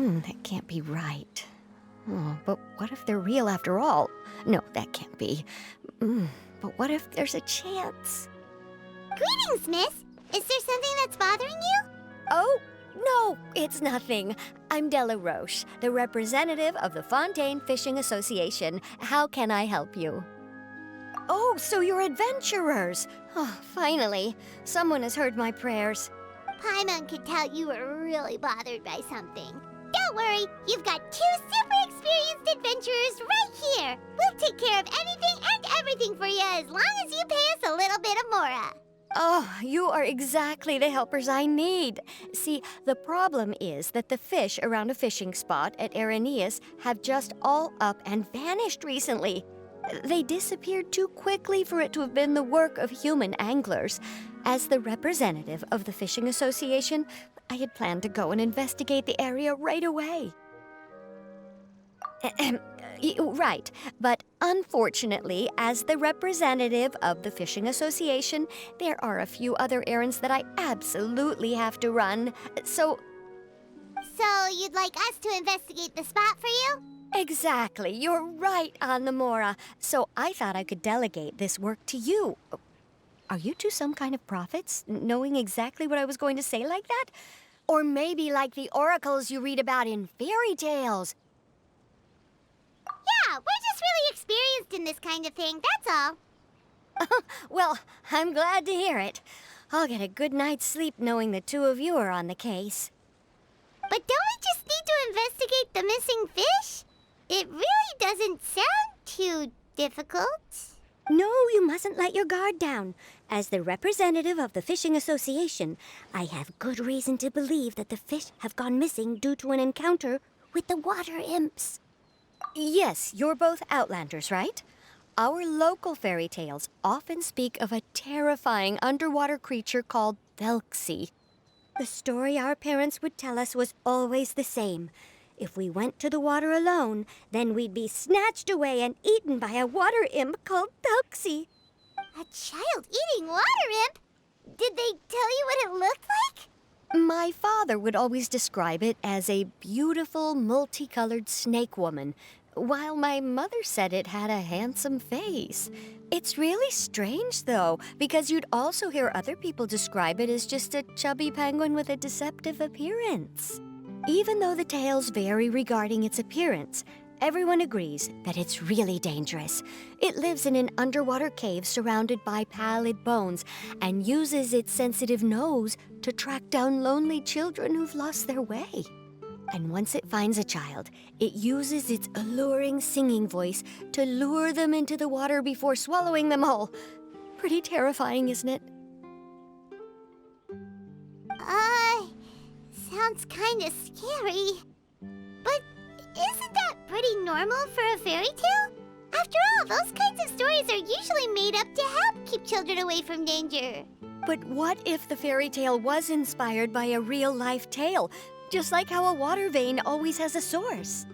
That can't be right. Oh, but what if they're real after all? No, that can't be. But what if there's a chance? Greetings, miss. Is there something that's bothering you? Oh, no, it's nothing. I'm Della Roche, the representative of the Fontaine Fishing Association. How can I help you? Oh, so you're adventurers. Oh, finally. Someone has heard my prayers. Paimon could tell you were really bothered by something. Don't worry, you've got 2 super experienced adventurers right here. We'll take care of anything and everything for you as long as you pay us a little bit of mora. Oh, you are exactly the helpers I need. See, the problem is that the fish around a fishing spot at Araneus have just all up and vanished recently. They disappeared too quickly for it to have been the work of human anglers. As the representative of the Fishing Association, I had planned to go and investigate the area right away. Right, but unfortunately, as the representative of the Fishing Association, there are a few other errands that I absolutely have to run. So you'd like us to investigate the spot for you? exactly, you're right on the Mora. So I thought I could delegate this work to you. Are you two some kind of prophets, knowing exactly what I was going to say like that? Or maybe like the oracles you read about in fairy tales? Yeah, we're just really experienced in this kind of thing, that's all. Well, I'm glad to hear it. I'll get a good night's sleep knowing the two of you are on the case. But don't we just need to investigate the missing fish? It really doesn't sound too difficult. No, you mustn't let your guard down. As the representative of the Fishing Association, I have good reason to believe that the fish have gone missing due to an encounter with the water imps. Yes, you're both Outlanders, right? Our local fairy tales often speak of a terrifying underwater creature called Thelxie. The story our parents would tell us was always the same. If we went to the water alone, then we'd be snatched away and eaten by a water imp called Thelxie. A child eating water imp? Did they tell you what it looked like? My father would always describe it as a beautiful, multicolored snake woman, while my mother said it had a handsome face. It's really strange, though, because you'd also hear other people describe it as just a chubby penguin with a deceptive appearance. Even though the tales vary regarding its appearance, everyone agrees that it's really dangerous. It lives in an underwater cave surrounded by pallid bones and uses its sensitive nose to track down lonely children who've lost their way. And once it finds a child, it uses its alluring singing voice to lure them into the water before swallowing them all. Pretty terrifying, isn't it? Sounds kinda scary. But isn't that pretty normal for a fairy tale? After all, those kinds of stories are usually made up to help keep children away from danger. But what if the fairy tale was inspired by a real-life tale, just like how a water vein always has a source?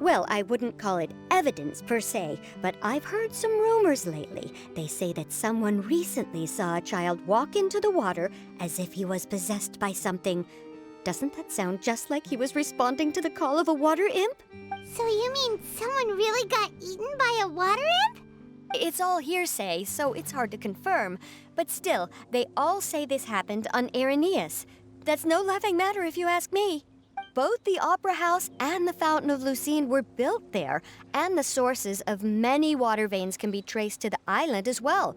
Well, I wouldn't call it evidence per se, but I've heard some rumors lately. They say that someone recently saw a child walk into the water as if he was possessed by something. Doesn't that sound just like he was responding to the call of a water imp? So you mean someone really got eaten by a water imp? It's all hearsay, so it's hard to confirm. But still, they all say this happened on Araneus. That's no laughing matter if you ask me. Both the Opera House and the Fountain of Lucine were built there, and the sources of many water veins can be traced to the island as well.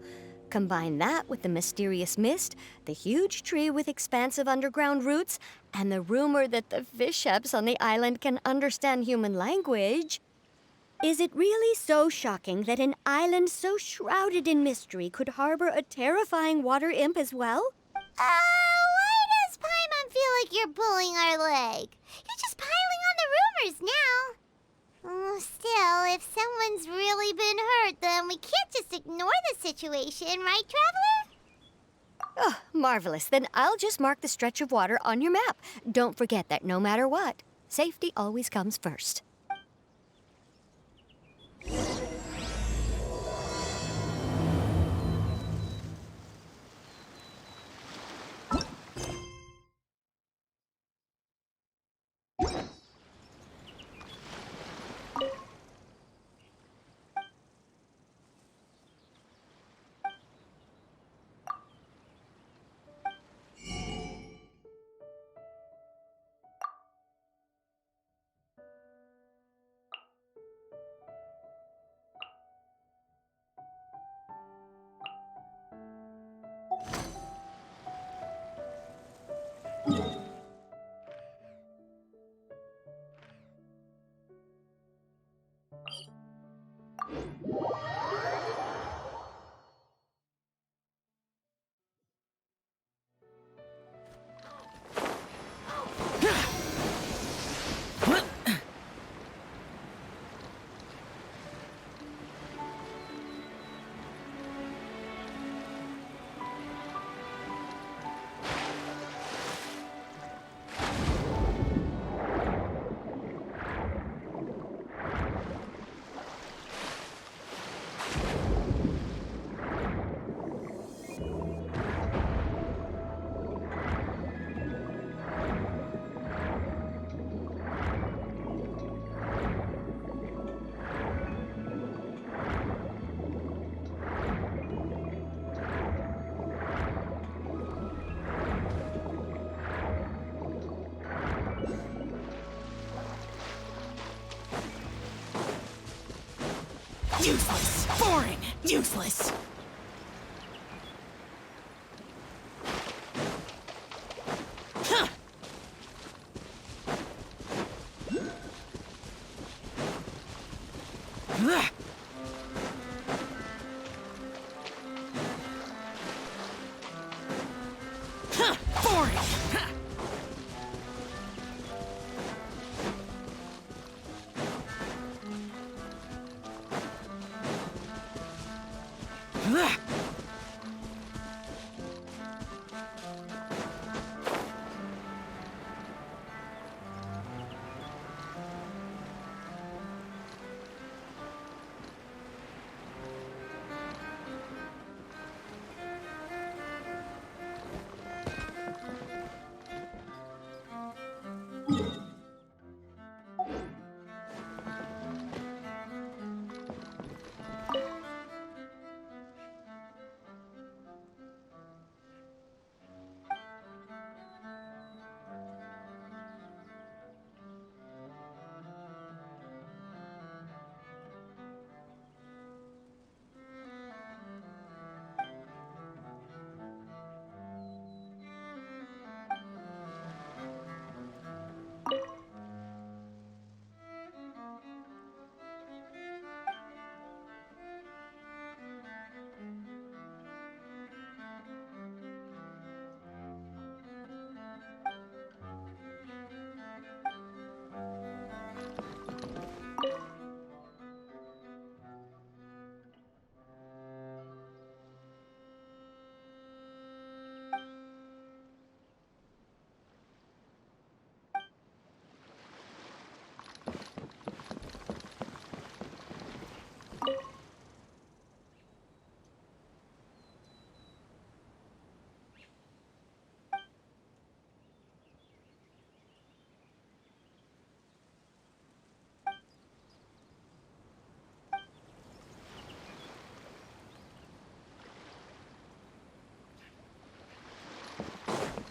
Combine that with the mysterious mist, the huge tree with expansive underground roots, and the rumor that the fish-eps on the island can understand human language. Is it really so shocking that an island so shrouded in mystery could harbor a terrifying water imp as well? Why does Paimon feel like you're pulling our leg? You're just piling on the rumors now. Still, if someone's really been hurt, then we can't just ignore the situation, right, Traveler? Oh, marvelous. Then I'll just mark the stretch of water on your map. Don't forget that no matter what, safety always comes first. Useless. Boring. Useless. Huh. Ugh. Huh. Boring. Huh. Ugh.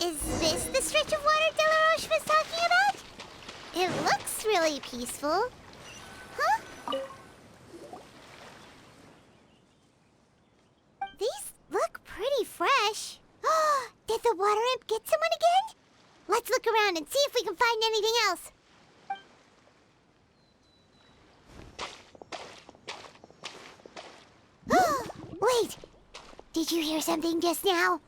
Is this the stretch of water Delaroche was talking about? It looks really peaceful. Huh? These look pretty fresh. Did the water imp get someone again? Let's look around and see if we can find anything else. Wait! Did you hear something just now?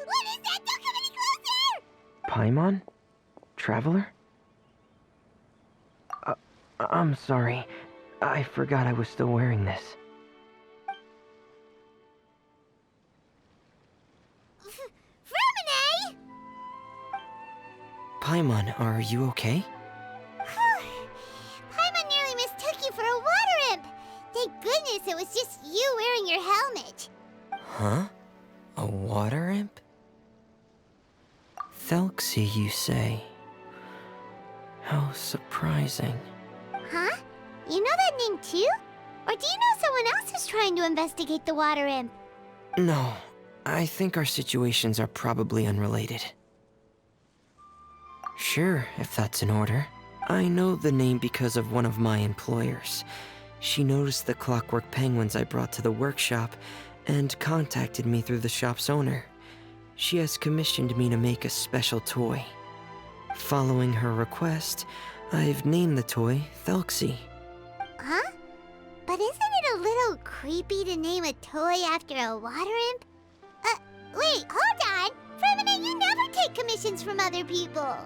What is that? Don't come any closer! Paimon? Traveler? I'm sorry. I forgot I was still wearing this. Freminet! Paimon, are you okay? Paimon nearly mistook you for a water imp. Thank goodness it was just you wearing your helmet. Huh? A water imp? Thelxie, you say? How surprising. Huh? You know that name too? Or do you know someone else who's trying to investigate the water imp? No, I think our situations are probably unrelated. Sure, if that's in order. I know the name because of one of my employers. She noticed the clockwork penguins I brought to the workshop and contacted me through the shop's owner. She has commissioned me to make a special toy. Following her request, I've named the toy Thelxie. Huh? But isn't it a little creepy to name a toy after a water imp? Wait, hold on! Freminet, you never take commissions from other people!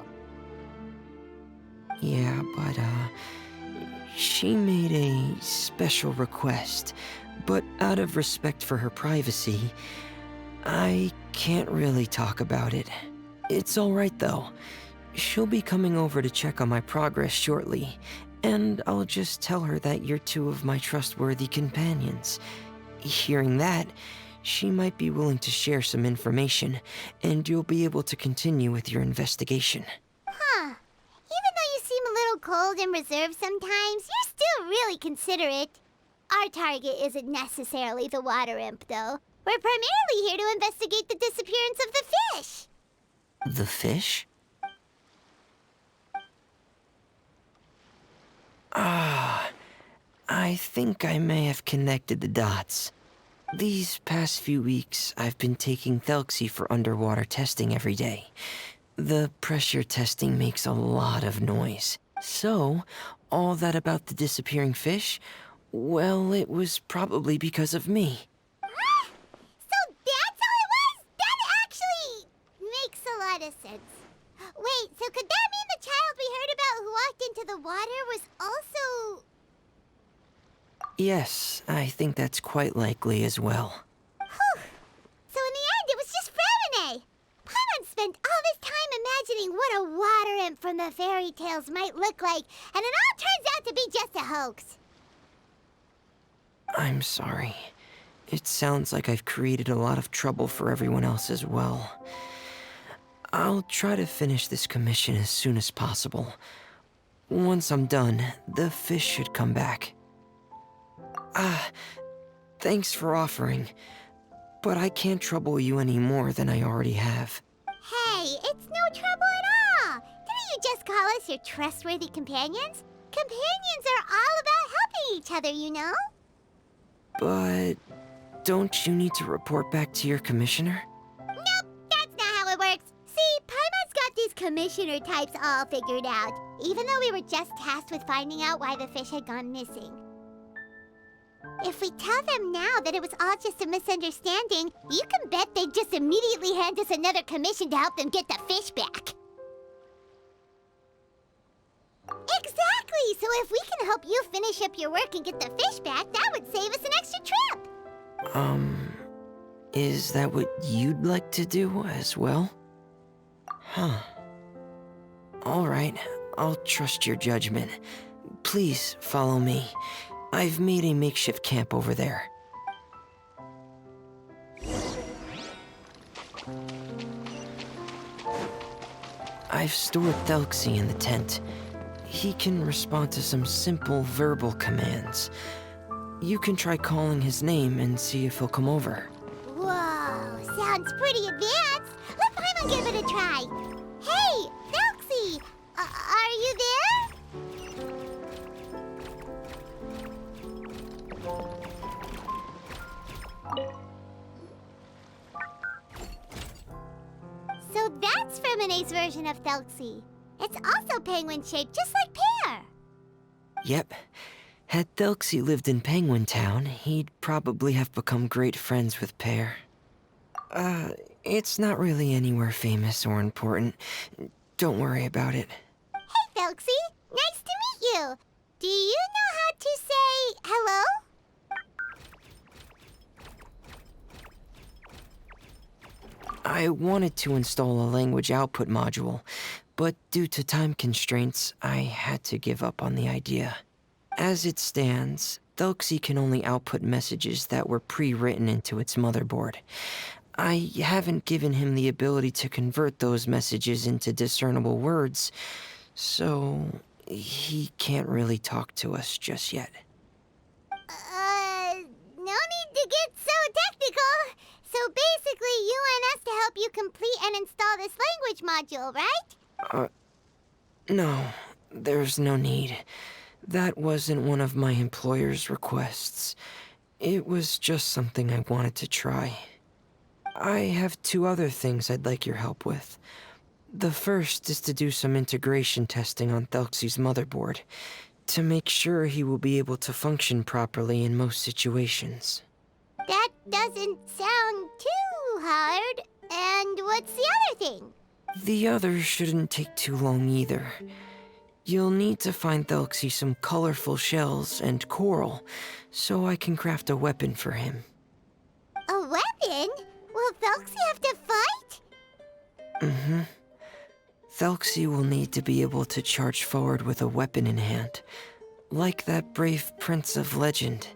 Yeah, but, she made a special request, but out of respect for her privacy, I can't really talk about it. It's alright though. She'll be coming over to check on my progress shortly, and I'll just tell her that you're two of my trustworthy companions. Hearing that, she might be willing to share some information, and you'll be able to continue with your investigation. Huh. Even though you seem a little cold and reserved sometimes, you're still really considerate. Our target isn't necessarily the water imp, though. We're primarily here to investigate the disappearance of the fish. The fish? Ah, I think I may have connected the dots. These past few weeks, I've been taking Thelxie for underwater testing every day. The pressure testing makes a lot of noise. So, all that about the disappearing fish? Well, it was probably because of me. So that's all it was? That actually makes a lot of sense. Wait, so could that mean the child we heard about who walked into the water was also... Yes, I think that's quite likely as well. Whew. So in the end, it was just Freminet. Paimon spent all this time imagining what a water imp from the fairy tales might look like, and it all turns out to be just a hoax. I'm sorry. It sounds like I've created a lot of trouble for everyone else as well. I'll try to finish this commission as soon as possible. Once I'm done, the fish should come back. Thanks for offering, but I can't trouble you any more than I already have. Hey, it's no trouble at all. Didn't you just call us your trustworthy companions? Companions are all about helping each other, you know? But don't you need to report back to your commissioner? Nope, that's not how it works. See, Paimon's got these commissioner types all figured out, even though we were just tasked with finding out why the fish had gone missing. If we tell them now that it was all just a misunderstanding, you can bet they'd just immediately hand us another commission to help them get the fish back. Exactly! So if we can help you finish up your work and get the fish back, that would save us an extra trip! Is that what you'd like to do as well? Huh. Alright, I'll trust your judgment. Please follow me. I've made a makeshift camp over there. I've stored Thelxie in the tent. He can respond to some simple verbal commands. You can try calling his name and see if he'll come over. Whoa, sounds pretty advanced. Let Paimon give it a try. Hey, Thelxie, are you there? So that's Freminet's version of Thelxie. It's also penguin-shaped, just like Pear. Yep. Had Thelxie lived in Penguin Town, he'd probably have become great friends with Pear. It's not really anywhere famous or important. Don't worry about it. Hey, Thelxie. Nice to meet you. Do you know how to say hello? I wanted to install a language output module, but due to time constraints, I had to give up on the idea. As it stands, Thelxie can only output messages that were pre-written into its motherboard. I haven't given him the ability to convert those messages into discernible words, so he can't really talk to us just yet. No need to get so technical. So basically, you want us to help you complete and install this language module, right? No, there's no need. That wasn't one of my employer's requests. It was just something I wanted to try. I have 2 other things I'd like your help with. The first is to do some integration testing on Thelxie's motherboard, to make sure he will be able to function properly in most situations. That doesn't sound too hard. And what's the other thing? The other shouldn't take too long either. You'll need to find Thelxie some colorful shells and coral, so I can craft a weapon for him. A weapon? Will Thelxie have to fight? Mm-hmm. Thelxie will need to be able to charge forward with a weapon in hand, like that brave prince of legend.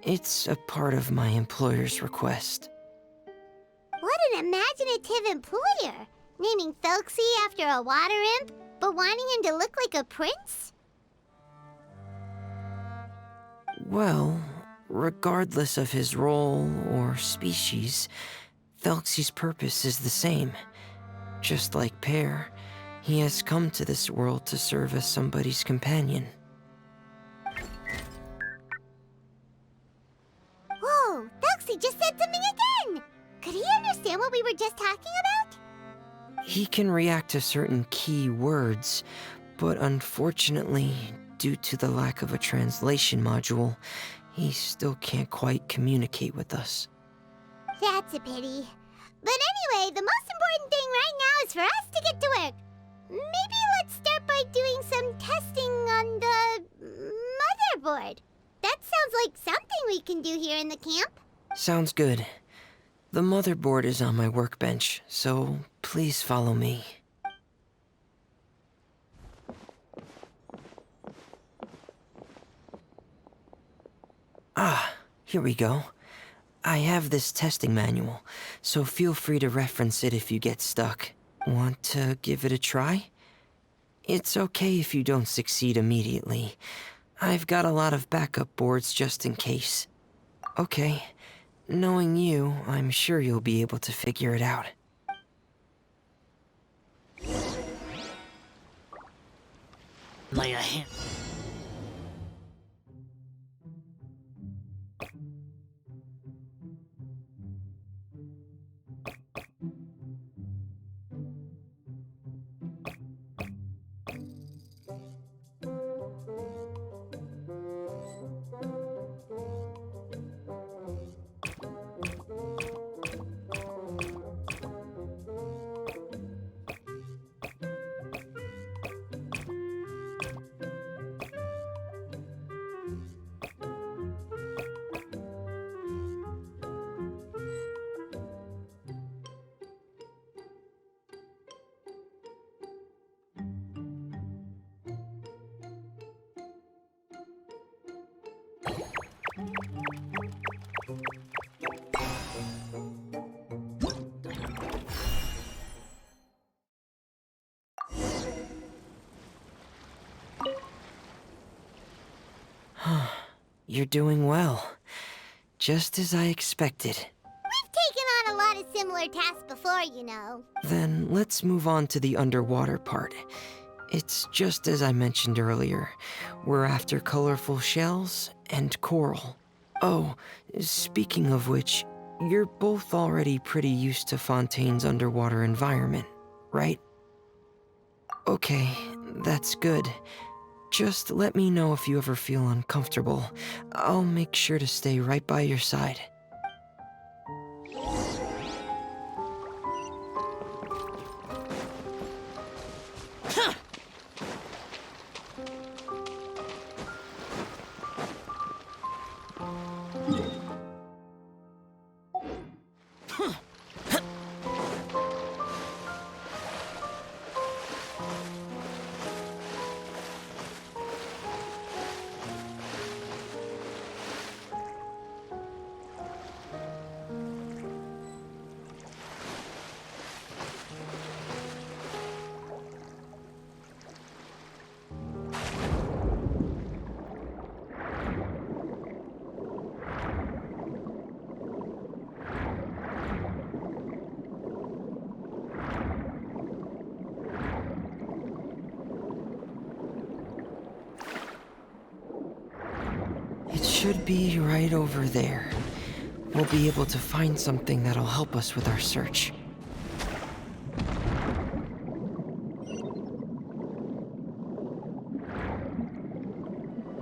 It's a part of my employer's request. What an imaginative employer! Naming Thelxie after a water imp, but wanting him to look like a prince? Well, regardless of his role or species, Thelxie's purpose is the same. Just like Pear, he has come to this world to serve as somebody's companion. Whoa, Thelxie just said something again! Could he understand what we were just talking about? He can react to certain key words, but unfortunately, due to the lack of a translation module, he still can't quite communicate with us. That's a pity. But anyway, the most important thing right now is for us to get to work. Maybe let's start by doing some testing on the motherboard. That sounds like something we can do here in the camp. Sounds good. The motherboard is on my workbench, so please follow me. Ah, here we go. I have this testing manual, so feel free to reference it if you get stuck. Want to give it a try? It's okay if you don't succeed immediately. I've got a lot of backup boards just in case. Okay, knowing you, I'm sure you'll be able to figure it out. Lay a hand. You're doing well. Just as I expected. We've taken on a lot of similar tasks before, you know. Then let's move on to the underwater part. It's just as I mentioned earlier. We're after colorful shells and coral. Oh, speaking of which, you're both already pretty used to Fontaine's underwater environment, right? Okay, that's good. Just let me know if you ever feel uncomfortable. I'll make sure to stay right by your side. It should be right over there. We'll be able to find something that'll help us with our search.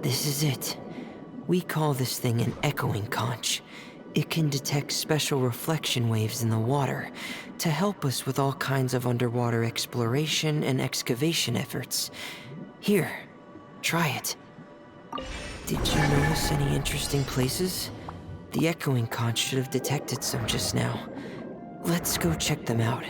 This is it. We call this thing an echoing conch. It can detect special reflection waves in the water to help us with all kinds of underwater exploration and excavation efforts. Here, try it. Did you notice any interesting places? The echoing conch should have detected some just now. Let's go check them out.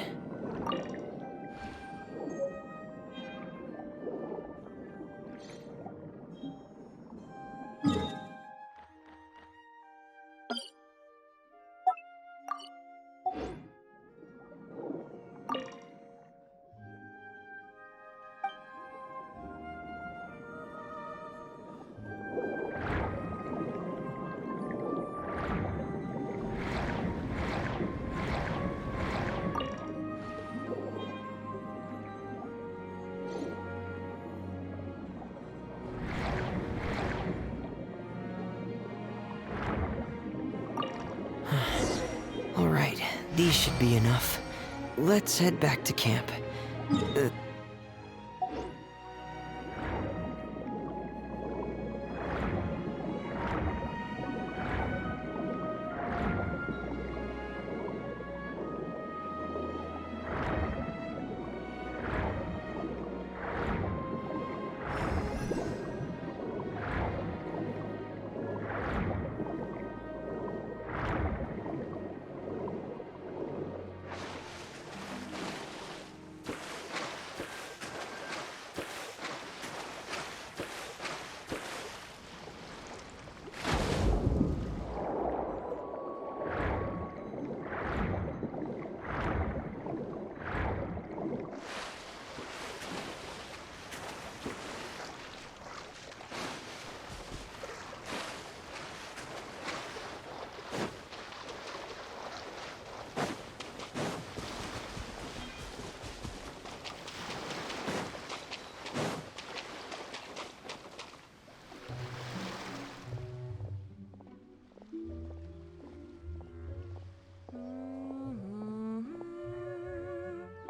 these should be enough. Let's head back to camp.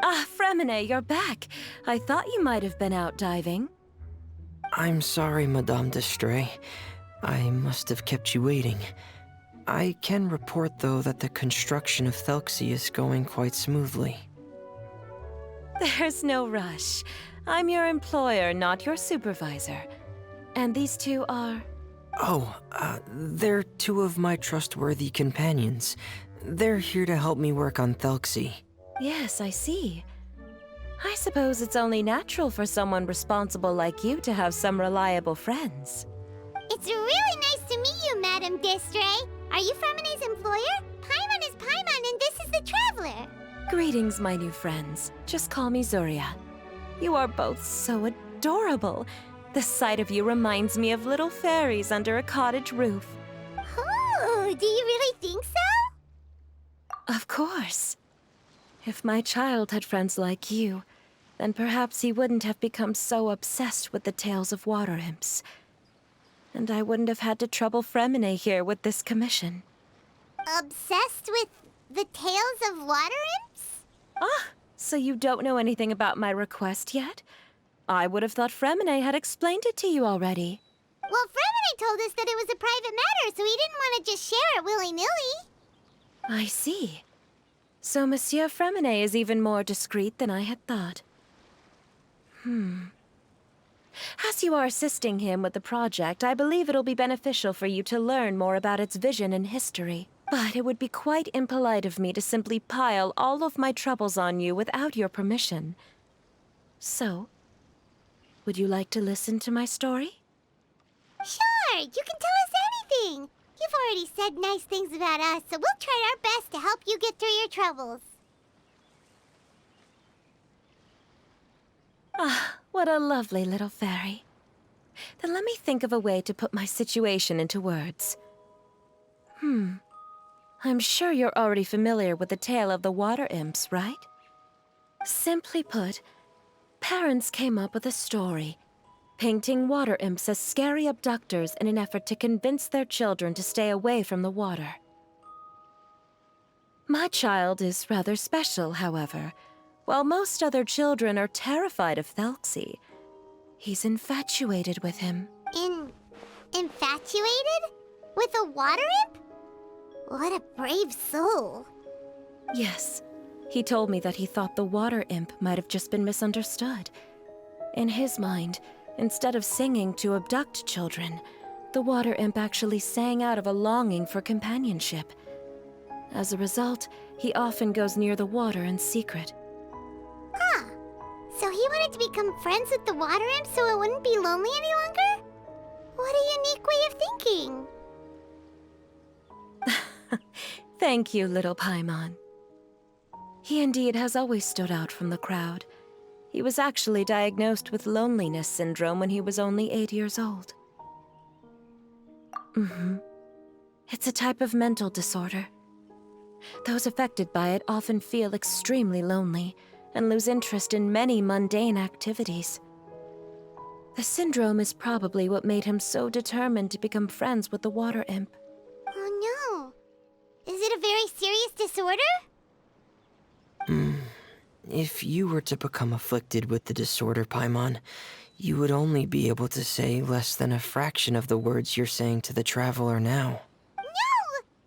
Ah, Freminet, you're back. I thought you might have been out diving. I'm sorry, Madame d'Estray. I must have kept you waiting. I can report, though, that the construction of Thelxie is going quite smoothly. There's no rush. I'm your employer, not your supervisor. And these two are... They're two of my trustworthy companions. They're here to help me work on Thelxie. Yes, I see. I suppose it's only natural for someone responsible like you to have some reliable friends. It's really nice to meet you, Madame d'Estray. Are you Freminet's employer? Paimon is Paimon, and this is the Traveler. Greetings, my new friends. Just call me Zuria. You are both so adorable. The sight of you reminds me of little fairies under a cottage roof. Oh, do you really think so? Of course. If my child had friends like you, then perhaps he wouldn't have become so obsessed with the tales of water imps. And I wouldn't have had to trouble Freminet here with this commission. Obsessed with the tales of water imps? Ah, so you don't know anything about my request yet? I would have thought Freminet had explained it to you already. Well, Freminet told us that it was a private matter, so he didn't want to just share it willy-nilly. I see. So Monsieur Freminet is even more discreet than I had thought. As you are assisting him with the project, I believe it'll be beneficial for you to learn more about its vision and history. But it would be quite impolite of me to simply pile all of my troubles on you without your permission. So, would you like to listen to my story? Sure, you can tell us anything. You've already said nice things about us, so we'll try our best to help you get through your troubles. Ah, what a lovely little fairy. Then let me think of a way to put my situation into words. I'm sure you're already familiar with the tale of the water imps, right? Simply put, parents came up with a story, painting water imps as scary abductors in an effort to convince their children to stay away from the water. My child is rather special, however. While most other children are terrified of Thelxie, he's infatuated with him. Infatuated? With a water imp? What a brave soul. Yes, he told me that he thought the water imp might have just been misunderstood. In his mind, instead of singing to abduct children, the water imp actually sang out of a longing for companionship. As a result, he often goes near the water in secret. Huh. So he wanted to become friends with the water imp so it wouldn't be lonely any longer? What a unique way of thinking. Thank you, little Paimon. He indeed has always stood out from the crowd. He was actually diagnosed with loneliness syndrome when he was only 8 years old. It's a type of mental disorder. Those affected by it often feel extremely lonely and lose interest in many mundane activities. The syndrome is probably what made him so determined to become friends with the water imp. Oh no. Is it a very serious disorder? if you were to become afflicted with the disorder, Paimon, you would only be able to say less than a fraction of the words you're saying to the traveler now. No!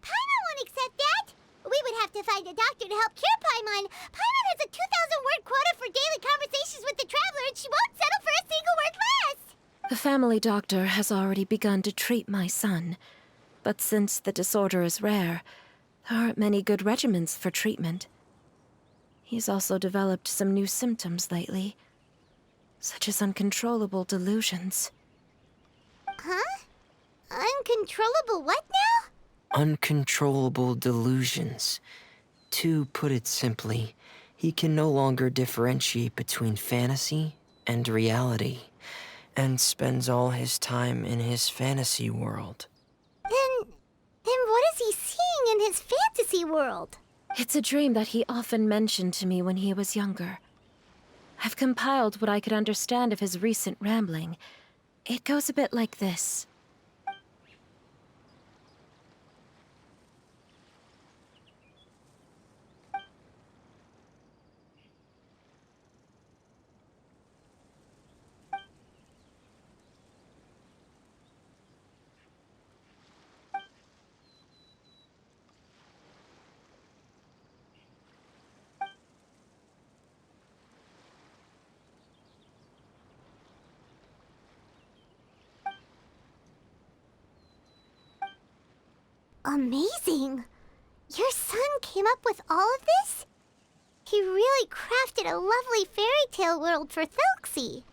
Paimon won't accept that! We would have to find a doctor to help cure Paimon. Paimon has a 2,000-word quota for daily conversations with the traveler, and she won't settle for a single word less! The family doctor has already begun to treat my son. But since the disorder is rare, there aren't many good regimens for treatment. He's also developed some new symptoms lately, such as uncontrollable delusions. Huh? Uncontrollable what now? Uncontrollable delusions. To put it simply, he can no longer differentiate between fantasy and reality, and spends all his time in his fantasy world. Then what is he seeing in his fantasy world? It's a dream that he often mentioned to me when he was younger. I've compiled what I could understand of his recent rambling. It goes a bit like this. Amazing! Your son came up with all of this? He really crafted a lovely fairy tale world for Thelxie.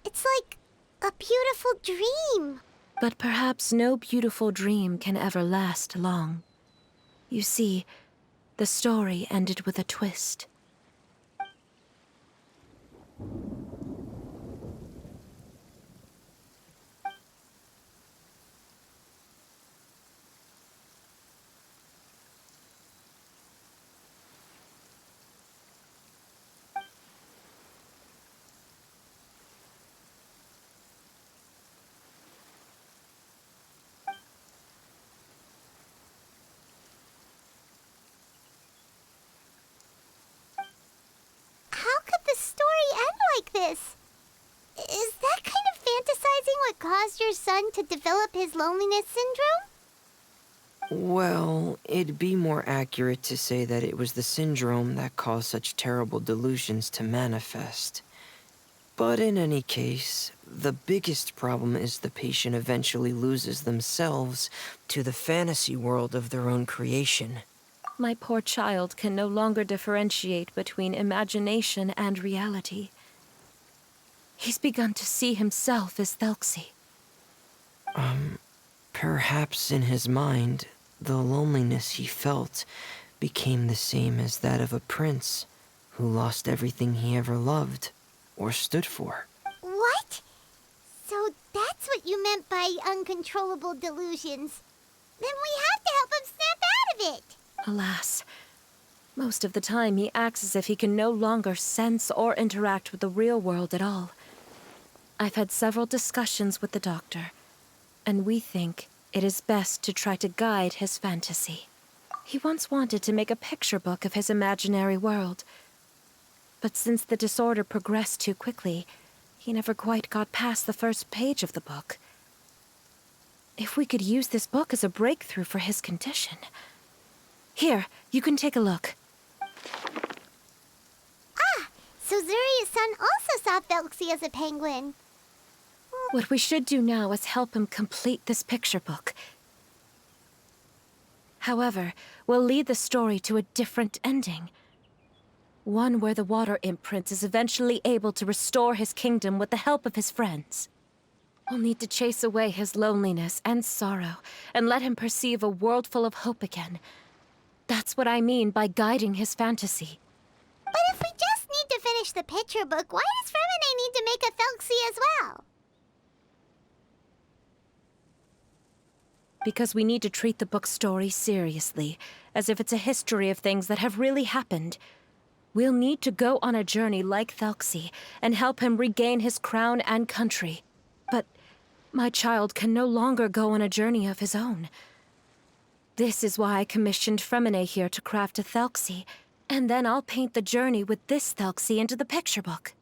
It's like a beautiful dream. But perhaps no beautiful dream can ever last long. You see, the story ended with a twist. How could the story end like this? Is that kind of fantasizing what caused your son to develop his loneliness syndrome? Well, it'd be more accurate to say that it was the syndrome that caused such terrible delusions to manifest. But in any case, the biggest problem is the patient eventually loses themselves to the fantasy world of their own creation. My poor child can no longer differentiate between imagination and reality. He's begun to see himself as Thelxie. Perhaps in his mind, the loneliness he felt became the same as that of a prince who lost everything he ever loved or stood for. What? So that's what you meant by uncontrollable delusions. Then we have to help him snap out of it. Alas, most of the time he acts as if he can no longer sense or interact with the real world at all. I've had several discussions with the doctor, and we think it is best to try to guide his fantasy. He once wanted to make a picture book of his imaginary world, but since the disorder progressed too quickly, he never quite got past the first page of the book. If we could use this book as a breakthrough for his condition... Here, you can take a look. Ah, so Zuri's son also saw Thelxie as a penguin. What we should do now is help him complete this picture book. However, we'll lead the story to a different ending. One where the Water Imp Prince is eventually able to restore his kingdom with the help of his friends. We'll need to chase away his loneliness and sorrow, and let him perceive a world full of hope again. That's what I mean by guiding his fantasy. But if we just need to finish the picture book, why does Freminet need to make a Thelxie as well? Because we need to treat the book's story seriously, as if it's a history of things that have really happened. We'll need to go on a journey like Thelxie, and help him regain his crown and country. But my child can no longer go on a journey of his own. This is why I commissioned Freminet here to craft a Thelxie, And then I'll paint the journey with this Thelxie into the picture book.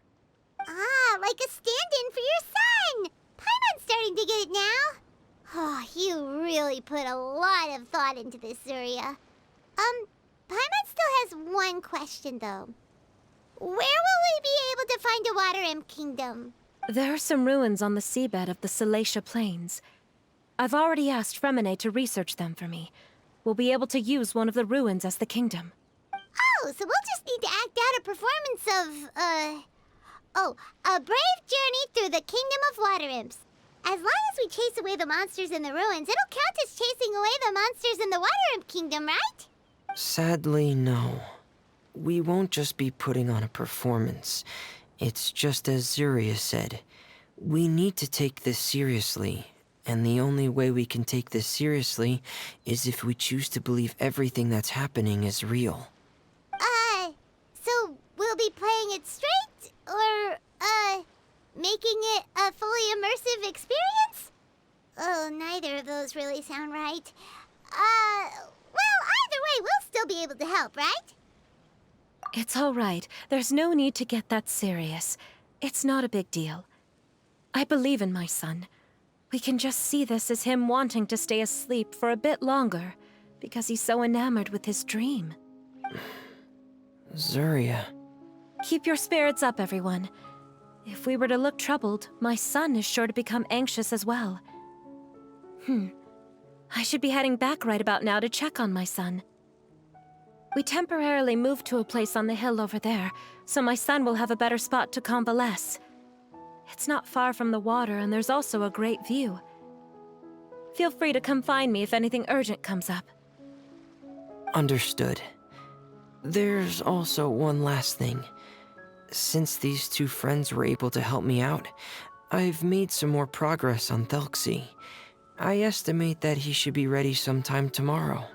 Ah, like a stand-in for your son! Paimon's starting to get it now. Oh, you really put a lot of thought into this, Zuria. Paimon still has one question, though. Where will we be able to find a Water Imp Kingdom? There are some ruins on the seabed of the Salacia Plains. I've already asked Freminet to research them for me. We'll be able to use one of the ruins as the kingdom. Oh, so we'll just need to act out a performance of, a brave journey through the Kingdom of Water Imps. As long as we chase away the monsters in the ruins, it'll count as chasing away the monsters in the Water Imp Kingdom, right? Sadly, no. We won't just be putting on a performance. It's just as Zuria said. We need to take this seriously. And the only way we can take this seriously is if we choose to believe everything that's happening is real. So we'll be playing it straight? Or, making it a fully immersive experience? Oh, neither of those really sound right. Well, either way, we'll still be able to help, right? It's all right. There's no need to get that serious. It's not a big deal. I believe in my son. We can just see this as him wanting to stay asleep for a bit longer, because he's so enamored with his dream. Zuria. Keep your spirits up, everyone. If we were to look troubled, my son is sure to become anxious as well. I should be heading back right about now to check on my son. We temporarily moved to a place on the hill over there, so my son will have a better spot to convalesce. It's not far from the water, and there's also a great view. Feel free to come find me if anything urgent comes up. Understood. There's also one last thing. Since these two friends were able to help me out, I've made some more progress on Thelxie. I estimate that he should be ready sometime tomorrow.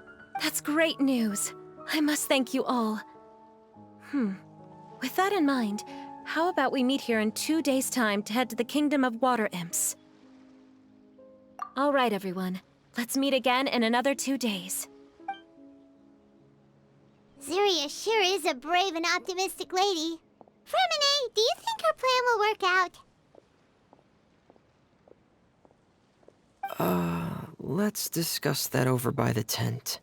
That's great news. I must thank you all. With that in mind, how about we meet here in 2 days' time to head to the Kingdom of Water Imps? All right, everyone. Let's meet again in another 2 days. Zuria sure is a brave and optimistic lady. Freminet, do you think her plan will work out? Let's discuss that over by the tent.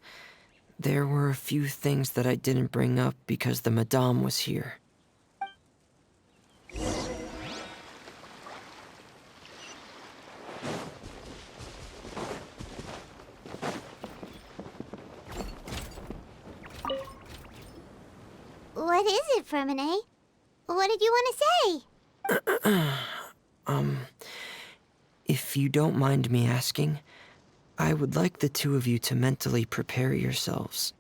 There were a few things that I didn't bring up because the Madame was here. What is it, Freminet? What did you want to say? If you don't mind me asking, I would like the two of you to mentally prepare yourselves.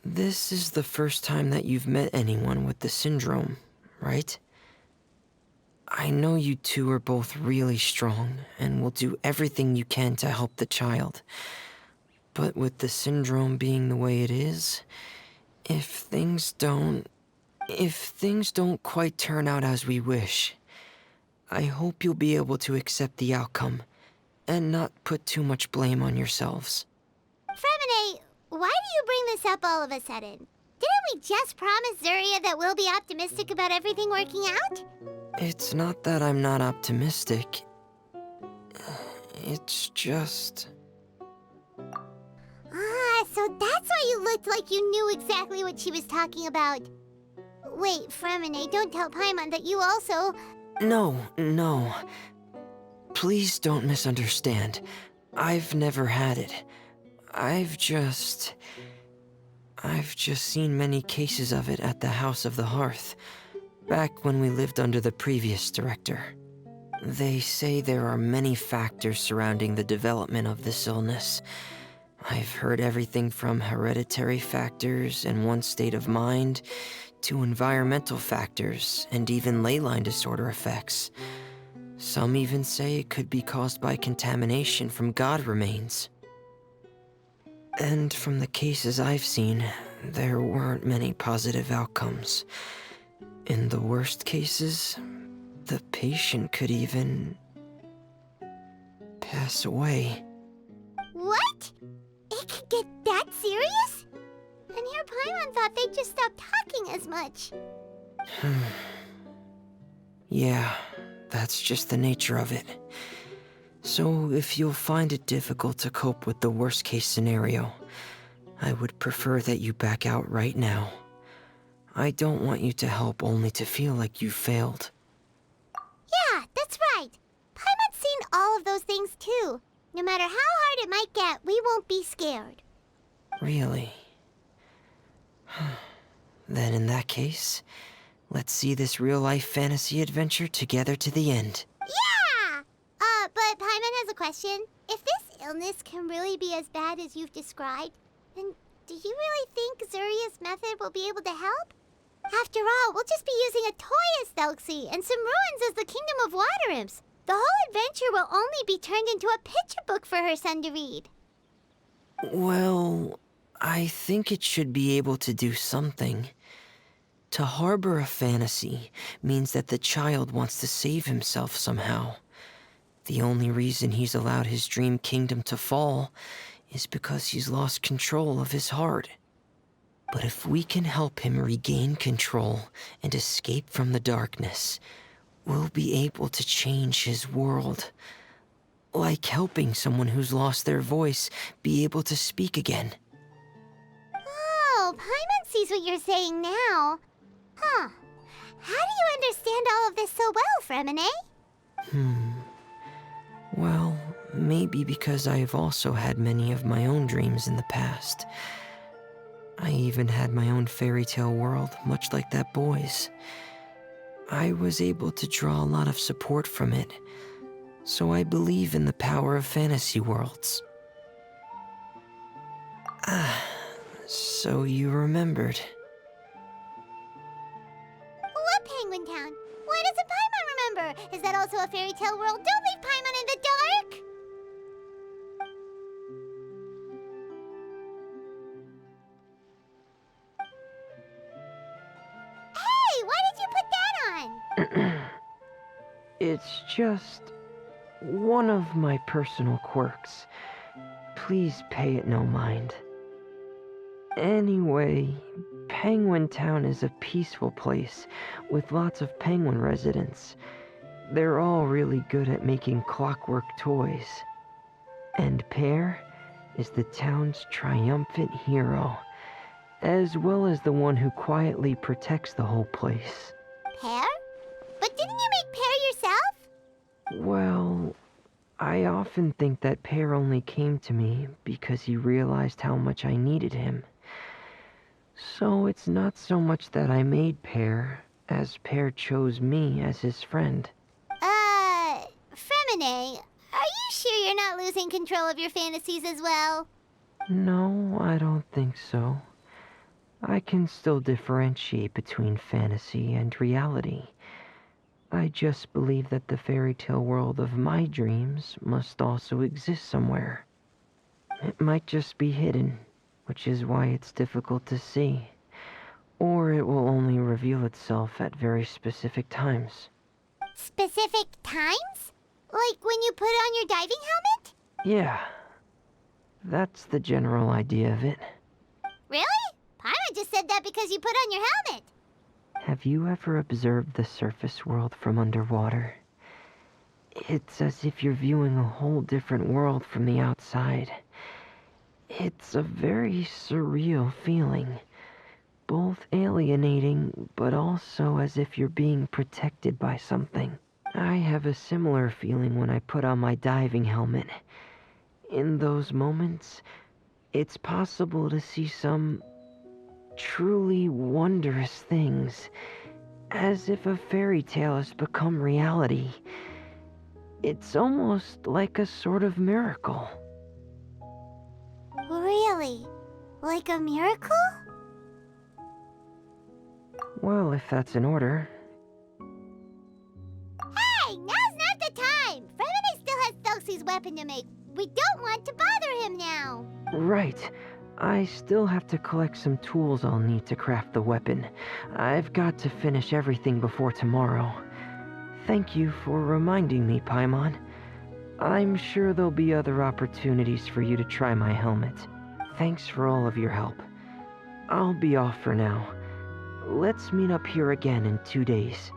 This is the first time that you've met anyone with the syndrome, right? I know you two are both really strong and will do everything you can to help the child. But with the syndrome being the way it is, if things don't quite turn out as we wish, I hope you'll be able to accept the outcome and not put too much blame on yourselves. Freminet, why do you bring this up all of a sudden? Didn't we just promise Zuria that we'll be optimistic about everything working out? It's not that I'm not optimistic. It's just... So that's why you looked like you knew exactly what she was talking about. Wait, Freminet, don't tell Paimon that you also... No. Please don't misunderstand. I've never had it. I've just seen many cases of it at the House of the Hearth, back when we lived under the previous director. They say there are many factors surrounding the development of this illness. I've heard everything from hereditary factors and one's state of mind, to environmental factors, and even ley line disorder effects. Some even say it could be caused by contamination from god remains. And from the cases I've seen, there weren't many positive outcomes. In the worst cases, the patient could even pass away. What? It could get that serious? And here Paimon thought they'd just stop talking as much. Yeah, that's just the nature of it. So if you'll find it difficult to cope with the worst case scenario, I would prefer that you back out right now. I don't want you to help only to feel like you failed. Yeah, that's right. Paimon's seen all of those things too. No matter how hard it might get, we won't be scared. Really? Then in that case, let's see this real-life fantasy adventure together to the end. Yeah! But Paimon has a question. If this illness can really be as bad as you've described, then do you really think Zuria's method will be able to help? After all, we'll just be using a toy as Thelxie and some ruins as the Kingdom of Water Imps. The whole adventure will only be turned into a picture book for her son to read. Well, I think it should be able to do something. To harbor a fantasy means that the child wants to save himself somehow. The only reason he's allowed his dream kingdom to fall is because he's lost control of his heart. But if we can help him regain control and escape from the darkness, we'll be able to change his world. Like helping someone who's lost their voice be able to speak again. Oh, Paimon sees what you're saying now. Huh. How do you understand all of this so well, Freminet? Well, maybe because I've also had many of my own dreams in the past. I even had my own fairy tale world, much like that boy's. I was able to draw a lot of support from it, so I believe in the power of fantasy worlds. So you remembered. What Penguin Town? Why doesn't Paimon remember? Is that also a fairy tale world? Don't leave Paimon in the dark! Hey, why did you put that on? It's just one of my personal quirks. Please pay it no mind. Anyway, Penguin Town is a peaceful place with lots of penguin residents. They're all really good at making clockwork toys. And Pear is the town's triumphant hero, as well as the one who quietly protects the whole place. Pear? But didn't you make Pear yourself? Well, I often think that Pear only came to me because he realized how much I needed him. So it's not so much that I made Pear, as Pear chose me as his friend. Freminet, are you sure you're not losing control of your fantasies as well? No, I don't think so. I can still differentiate between fantasy and reality. I just believe that the fairy tale world of my dreams must also exist somewhere. It might just be hidden, which is why it's difficult to see. Or it will only reveal itself at very specific times. Specific times? Like when you put on your diving helmet? Yeah, that's the general idea of it. Really? Paimon just said that because you put on your helmet. Have you ever observed the surface world from underwater? It's as if you're viewing a whole different world from the outside. It's a very surreal feeling. Both alienating, but also as if you're being protected by something. I have a similar feeling when I put on my diving helmet. In those moments, it's possible to see some truly wondrous things, as if a fairy tale has become reality. It's almost like a sort of miracle. Really? Like a miracle? Well, if that's in order. Hey, now's not the time! Freminet still has Thelxie's weapon to make. We don't want to bother him now. Right. I still have to collect some tools I'll need to craft the weapon. I've got to finish everything before tomorrow. Thank you for reminding me, Paimon. I'm sure there'll be other opportunities for you to try my helmet. Thanks for all of your help. I'll be off for now. Let's meet up here again in 2 days.